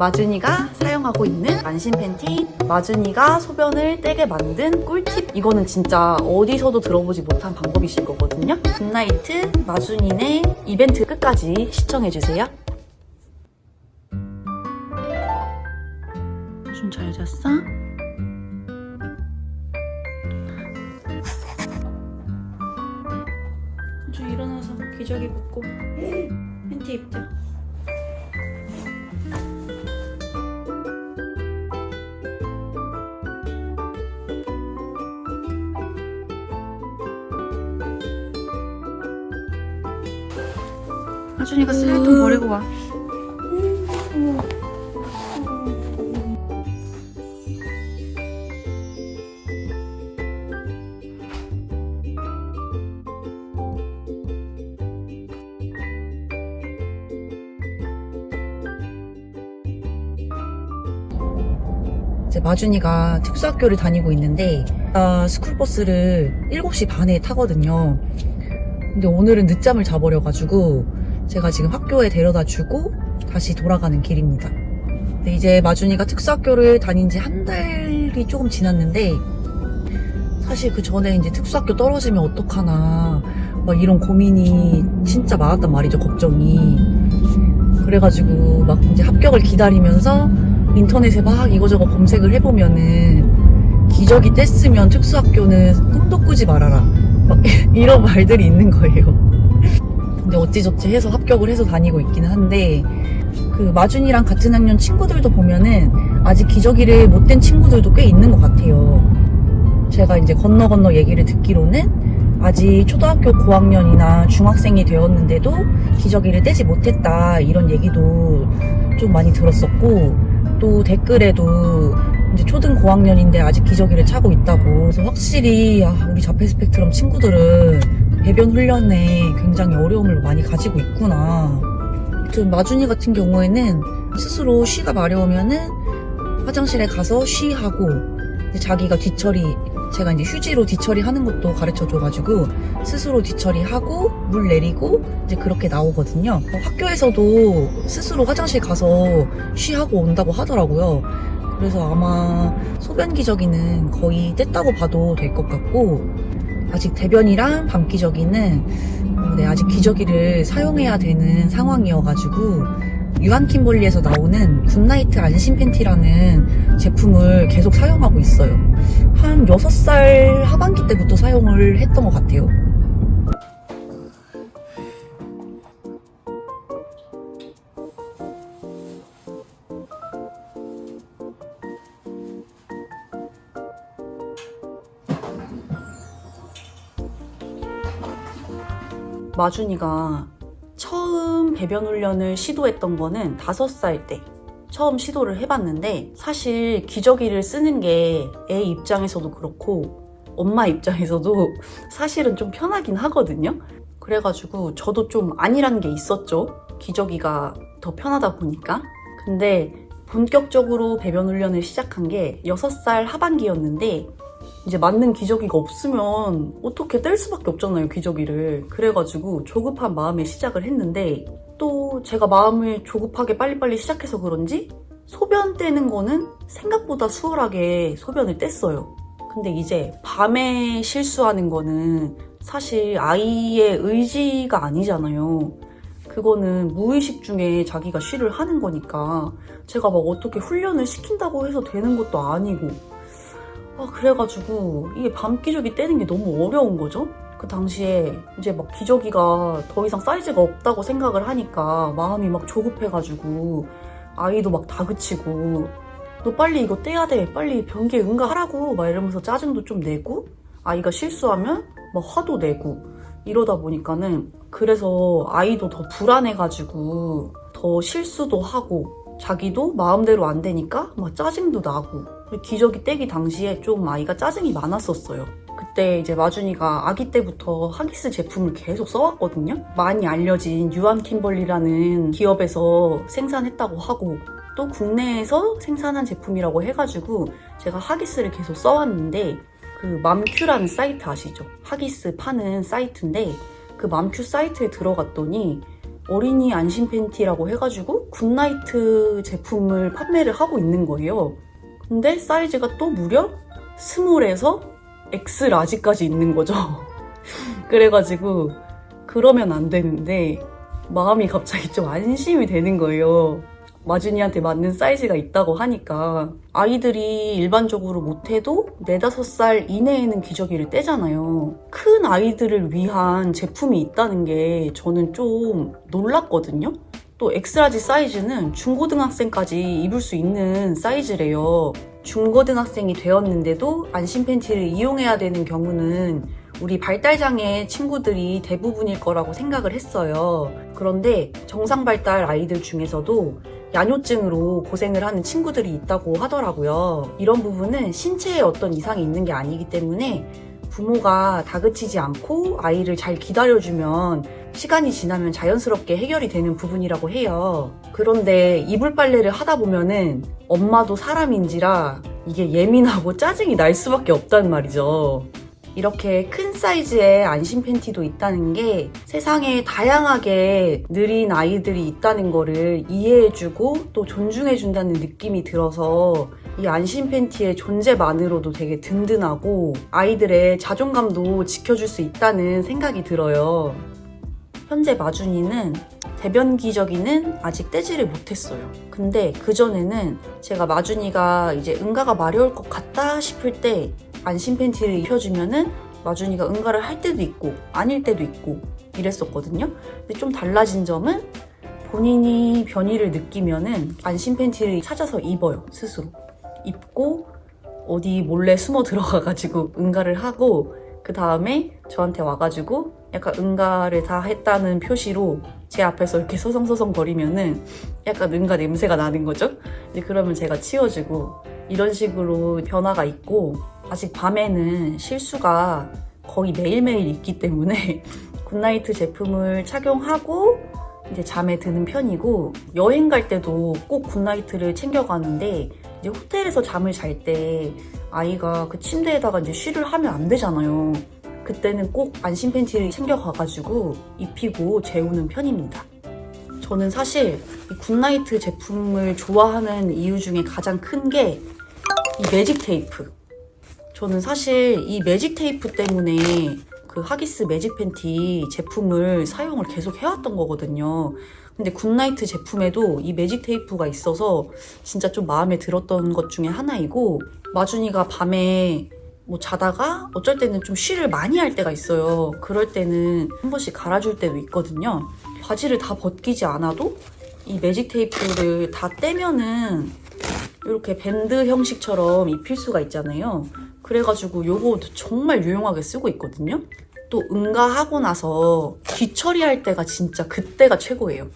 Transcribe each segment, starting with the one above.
마준이가 사용하고 있는 안심 팬티, 마준이가 소변을 떼게 만든 꿀팁. 이거는 진짜 어디서도 들어보지 못한 방법이실 거거든요. 굿나이트 마준이네 이벤트 끝까지 시청해주세요. 마준 잘 잤어? 마준 일어나서 기저귀 묶고 팬티 입자. 마준이가 쓰레기통 버리고 와. 이제 마준이가 특수학교를 다니고 있는데 스쿨버스를 7시 반에 타거든요. 근데 오늘은 늦잠을 자버려가지고 제가 지금 학교에 데려다 주고 다시 돌아가는 길입니다. 근데 이제 마준이가 특수학교를 다닌 지 한 달이 조금 지났는데 사실 그 전에 이제 특수학교 떨어지면 어떡하나 막 이런 고민이 진짜 많았단 말이죠. 걱정이. 그래가지고 막 이제 합격을 기다리면서 인터넷에 막 이거저거 검색을 해보면은 기저귀 뗐으면 특수학교는 꿈도 꾸지 말아라 막 이런 말들이 있는 거예요. 근데 어찌저찌 해서 합격을 해서 다니고 있기는 한데 그 마준이랑 같은 학년 친구들도 보면은 아직 기저귀를 못 뗀 친구들도 꽤 있는 것 같아요. 제가 이제 건너 얘기를 듣기로는 아직 초등학교 고학년이나 중학생이 되었는데도 기저귀를 떼지 못했다 이런 얘기도 좀 많이 들었었고, 또 댓글에도 이제 초등 고학년인데 아직 기저귀를 차고 있다고. 그래서 확실히 우리 자폐 스펙트럼 친구들은 배변 훈련에 굉장히 어려움을 많이 가지고 있구나. 아무튼 마준이 같은 경우에는 스스로 쉬가 마려우면은 화장실에 가서 쉬하고 이제 자기가 뒤처리, 제가 이제 휴지로 뒤처리 하는 것도 가르쳐 줘가지고 스스로 뒤처리하고 물 내리고 이제 그렇게 나오거든요. 학교에서도 스스로 화장실 가서 쉬하고 온다고 하더라고요. 그래서 아마 소변 기저귀는 거의 뗐다고 봐도 될 것 같고, 아직 대변이랑 밤 기저귀는 아직 기저귀를 사용해야 되는 상황이어가지고 유한킴벌리에서 나오는 굿나이트 안심 팬티라는 제품을 계속 사용하고 있어요. 한 6살 하반기 때부터 사용을 했던 것 같아요. 마준이가 처음 배변 훈련을 시도했던 거는 5살 때 처음 시도를 해봤는데, 사실 기저귀를 쓰는 게 애 입장에서도 그렇고 엄마 입장에서도 사실은 좀 편하긴 하거든요. 그래가지고 저도 좀 아니라는 게 있었죠. 기저귀가 더 편하다 보니까. 근데 본격적으로 배변 훈련을 시작한 게 6살 하반기였는데 이제 맞는 기저귀가 없으면 어떻게 뗄 수밖에 없잖아요, 기저귀를. 그래가지고 조급한 마음에 시작을 했는데, 또 제가 마음을 조급하게 빨리빨리 시작해서 그런지 소변 떼는 거는 생각보다 수월하게 소변을 뗐어요. 근데 이제 밤에 실수하는 거는 사실 아이의 의지가 아니잖아요. 그거는 무의식 중에 자기가 쉬를 하는 거니까 제가 막 어떻게 훈련을 시킨다고 해서 되는 것도 아니고, 그래가지고 이게 밤 기저귀 떼는 게 너무 어려운 거죠. 그 당시에 이제 막 기저귀가 더 이상 사이즈가 없다고 생각을 하니까 마음이 막 조급해가지고 아이도 막 다그치고, 너 빨리 이거 떼야 돼, 빨리 변기에 응가하라고 막 이러면서 짜증도 좀 내고, 아이가 실수하면 막 화도 내고 이러다 보니까는, 그래서 아이도 더 불안해가지고 더 실수도 하고 자기도 마음대로 안 되니까 막 짜증도 나고. 기저귀 떼기 당시에 좀 아이가 짜증이 많았었어요. 그때 이제 마준이가 아기 때부터 하기스 제품을 계속 써왔거든요. 많이 알려진 유한킴벌리라는 기업에서 생산했다고 하고, 또 국내에서 생산한 제품이라고 해가지고 제가 하기스를 계속 써왔는데, 그 맘큐라는 사이트 아시죠? 하기스 파는 사이트인데 그 맘큐 사이트에 들어갔더니 어린이 안심 팬티라고 해가지고 굿나이트 제품을 판매를 하고 있는 거예요. 근데 사이즈가 또 무려 스몰에서 X 라지까지 있는 거죠. 그래가지고 그러면 안 되는데 마음이 갑자기 좀 안심이 되는 거예요. 마준이한테 맞는 사이즈가 있다고 하니까. 아이들이 일반적으로 못해도 4, 5살 이내에는 기저귀를 떼잖아요. 큰 아이들을 위한 제품이 있다는 게 저는 좀 놀랐거든요. 또 엑스라지 사이즈는 중고등학생까지 입을 수 있는 사이즈래요. 중고등학생이 되었는데도 안심 팬티를 이용해야 되는 경우는 우리 발달장애 친구들이 대부분일 거라고 생각을 했어요. 그런데 정상 발달 아이들 중에서도 야뇨증으로 고생을 하는 친구들이 있다고 하더라고요. 이런 부분은 신체에 어떤 이상이 있는 게 아니기 때문에 부모가 다그치지 않고 아이를 잘 기다려주면 시간이 지나면 자연스럽게 해결이 되는 부분이라고 해요. 그런데 이불 빨래를 하다 보면은 엄마도 사람인지라 이게 예민하고 짜증이 날 수밖에 없단 말이죠. 이렇게 큰 사이즈의 안심 팬티도 있다는 게 세상에 다양하게 느린 아이들이 있다는 거를 이해해주고 또 존중해준다는 느낌이 들어서 이 안심 팬티의 존재만으로도 되게 든든하고 아이들의 자존감도 지켜줄 수 있다는 생각이 들어요. 현재 마준이는 대변 기저귀는 아직 떼지를 못했어요. 근데 그전에는 제가 마준이가 이제 응가가 마려울 것 같다 싶을 때 안심 팬티를 입혀주면은 마준이가 응가를 할 때도 있고 아닐 때도 있고 이랬었거든요. 근데 좀 달라진 점은 본인이 변이를 느끼면은 안심 팬티를 찾아서 입어요. 스스로 입고 어디 몰래 숨어 들어가가지고 응가를 하고 그 다음에 저한테 와가지고 약간 응가를 다 했다는 표시로 제 앞에서 이렇게 서성서성 거리면은 약간 응가 냄새가 나는 거죠. 이제 그러면 제가 치워주고 이런 식으로 변화가 있고, 아직 밤에는 실수가 거의 매일매일 있기 때문에 굿나이트 제품을 착용하고 이제 잠에 드는 편이고, 여행 갈 때도 꼭 굿나이트를 챙겨가는데 이제 호텔에서 잠을 잘 때 아이가 그 침대에다가 이제 쉬를 하면 안 되잖아요. 그때는 꼭 안심 팬티를 챙겨가가지고 입히고 재우는 편입니다. 저는 사실 이 굿나이트 제품을 좋아하는 이유 중에 가장 큰 게 이 매직 테이프. 저는 사실 이 매직 테이프 때문에 그 하기스 매직 팬티 제품을 사용을 계속 해왔던 거거든요. 근데 굿나이트 제품에도 이 매직 테이프가 있어서 진짜 좀 마음에 들었던 것 중에 하나이고, 마준이가 밤에 뭐 자다가 어쩔 때는 좀 쉬를 많이 할 때가 있어요. 그럴 때는 한 번씩 갈아줄 때도 있거든요. 바지를 다 벗기지 않아도 이 매직 테이프를 다 떼면은 이렇게 밴드 형식처럼 입힐 수가 있잖아요. 그래가지고 요거 정말 유용하게 쓰고 있거든요. 또 응가하고 나서 뒤처리할 때가 진짜 그때가 최고예요.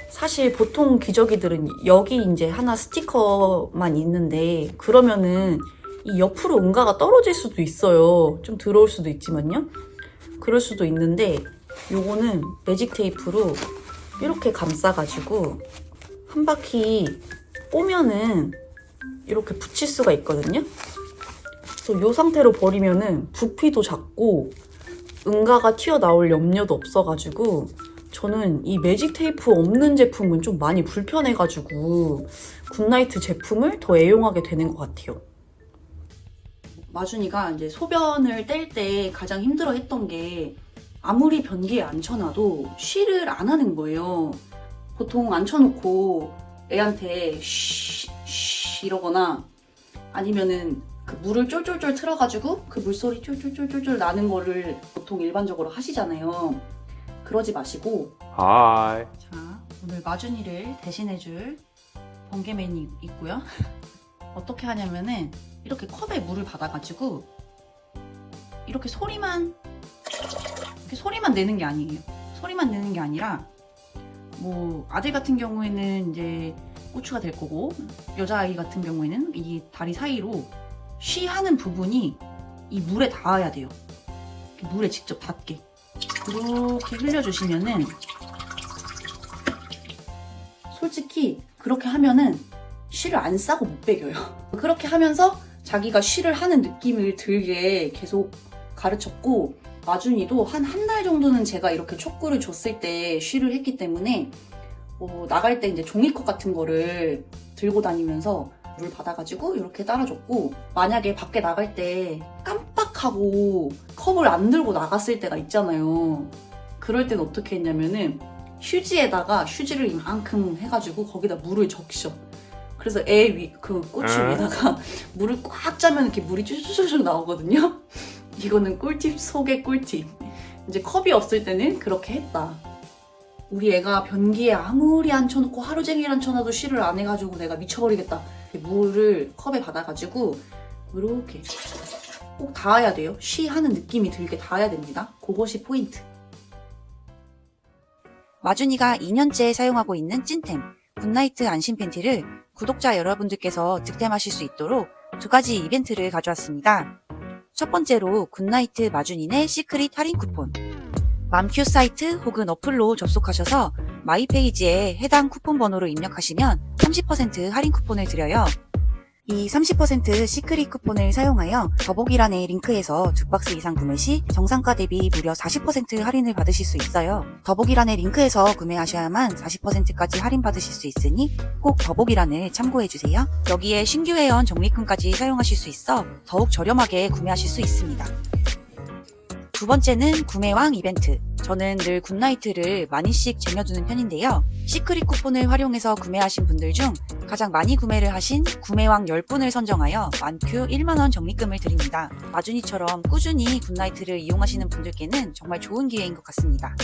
사실 보통 기저귀들은 여기 이제 하나 스티커만 있는데 그러면은 이 옆으로 응가가 떨어질 수도 있어요. 좀 더러울 수도 있지만요. 그럴 수도 있는데 요거는 매직 테이프로 이렇게 감싸가지고 한 바퀴 꼬면은 이렇게 붙일 수가 있거든요. 그래서 이 상태로 버리면은 부피도 작고 응가가 튀어나올 염려도 없어가지고 저는 이 매직 테이프 없는 제품은 좀 많이 불편해가지고 굿나이트 제품을 더 애용하게 되는 것 같아요. 마준이가 이제 소변을 뗄 때 가장 힘들어했던 게 아무리 변기에 앉혀놔도 쉬를 안 하는 거예요. 보통 앉혀놓고 애한테 쉬 이러거나 아니면은 그 물을 쫄쫄쫄 틀어가지고 그 물소리 쫄쫄쫄쫄 나는 거를 보통 일반적으로 하시잖아요. 그러지 마시고 하이. 자, 오늘 마준이를 대신해줄 번개맨이 있고요. 어떻게 하냐면은 이렇게 컵에 물을 받아가지고 이렇게 소리만 내는 게 아니에요. 소리만 내는 게 아니라 뭐 아들 같은 경우에는 이제 고추가 될 거고, 여자아이 같은 경우에는 이 다리 사이로 쉬 하는 부분이 이 물에 닿아야 돼요. 물에 직접 닿게 이렇게 흘려주시면은, 솔직히 그렇게 하면은 쉬를 안 싸고 못 배겨요. 그렇게 하면서 자기가 쉬를 하는 느낌을 들게 계속 가르쳤고, 마준이도 한 달 정도는 제가 이렇게 촉구를 줬을 때 쉬를 했기 때문에 나갈 때 이제 종이컵 같은 거를 들고 다니면서 물 받아가지고 이렇게 따라줬고, 만약에 밖에 나갈 때 깜빡하고 컵을 안 들고 나갔을 때가 있잖아요. 그럴 땐 어떻게 했냐면은 휴지에다가 휴지를 이만큼 해가지고 거기다 물을 적셔. 그래서 그 꼬치 위에다가 물을 꽉 짜면 이렇게 물이 쭈쭈쭈 나오거든요. 이거는 꿀팁 속의 꿀팁. 이제 컵이 없을 때는 그렇게 했다. 우리 애가 변기에 아무리 앉혀놓고 하루 종일 앉혀놔도 쉬를 안 해가지고 내가 미쳐버리겠다. 물을 컵에 받아가지고 이렇게 꼭 닿아야 돼요. 쉬하는 느낌이 들게 닿아야 됩니다. 그것이 포인트. 마준이가 2년째 사용하고 있는 찐템 굿나이트 안심 팬티를 구독자 여러분들께서 득템하실 수 있도록 2가지 이벤트를 가져왔습니다. 첫 번째로 굿나이트 마준이네 시크릿 할인 쿠폰. 맘큐 사이트 혹은 어플로 접속하셔서 마이 페이지에 해당 쿠폰 번호를 입력하시면 30% 할인 쿠폰을 드려요. 이 30% 시크릿 쿠폰을 사용하여 더보기란의 링크에서 2박스 이상 구매 시 정상가 대비 무려 40% 할인을 받으실 수 있어요. 더보기란의 링크에서 구매하셔야만 40%까지 할인 받으실 수 있으니 꼭 더보기란을 참고해주세요. 여기에 신규 회원 적립금까지 사용하실 수 있어 더욱 저렴하게 구매하실 수 있습니다. 두 번째는 구매왕 이벤트. 저는 늘 굿나이트를 많이씩 쟁여두는 편인데요. 시크릿 쿠폰을 활용해서 구매하신 분들 중 가장 많이 구매를 하신 구매왕 10분을 선정하여 만큐 1만원 적립금을 드립니다. 마준이처럼 꾸준히 굿나이트를 이용하시는 분들께는 정말 좋은 기회인 것 같습니다.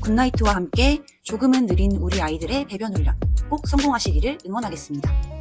굿나이트와 함께 조금은 느린 우리 아이들의 배변 훈련 꼭 성공하시기를 응원하겠습니다.